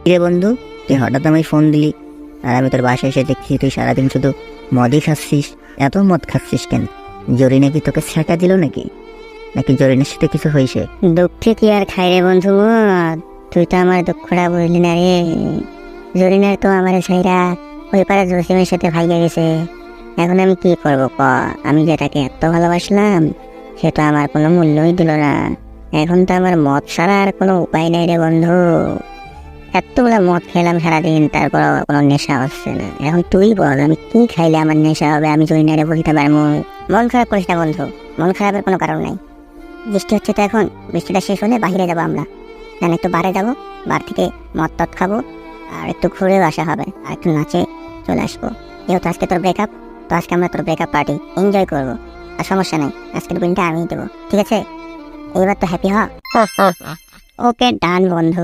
রে বন্ধু, তুই হঠাৎ আমায় ফোন দিলি, আর আমি তোর বাসায় এসে দেখছি তুই সারাদিন শুধু মদই খাচ্ছিস। এত মদ খাচ্ছিস কেন? জরি নাকি তোকে ছ্যাঁকা দিল নাকি? নাকি জরিনের সাথে কিছু হয়েছে? দুঃখে কি আর খাই রে বন্ধু মদ? তুই তো আমার দুঃখটা বুঝলি না রে। জরিনার তো আমার ছাইরা ওই পাড়া জসিমের সাথে ভাইয়া গেছে। এখন আমি কি করবো ক? আমি যেটাকে এত ভালোবাসলাম সে তো আমার কোনো মূল্যই দিল না। এখন তো আমার মদ ছাড়া আর কোনো উপায় নেই রে বন্ধু। এতগুলা মদ খেলাম সারাদিন, তারপর কোনো নেশা হচ্ছে না। এখন তুই বল আমি কি খাইলে আমার নেশা হবে? আমি জরিনারে বলতে পারবো? মন খারাপ করিস না বন্ধু, মন খারাপের কোনো কারণ নাই। বৃষ্টি হচ্ছে তো, এখন বৃষ্টিটা শেষ হলে বাহিরে যাবো আমরা, জান একটু বারে যাবো, বার থেকে মদ টদ খাবো, আর একটু ঘুরেও আসা হবে, আর একটু নাচে চলে আসবো। যেহেতু আজকে তোর ব্রেকআপ, তো আজকে আমরা তোর ব্রেকআপ পার্টি এনজয় করবো। আর সমস্যা নেই, আজকের দিনটা আমিই দেবো, ঠিক আছে? এবার তো হ্যাপি হ। ওকে ডান বন্ধু।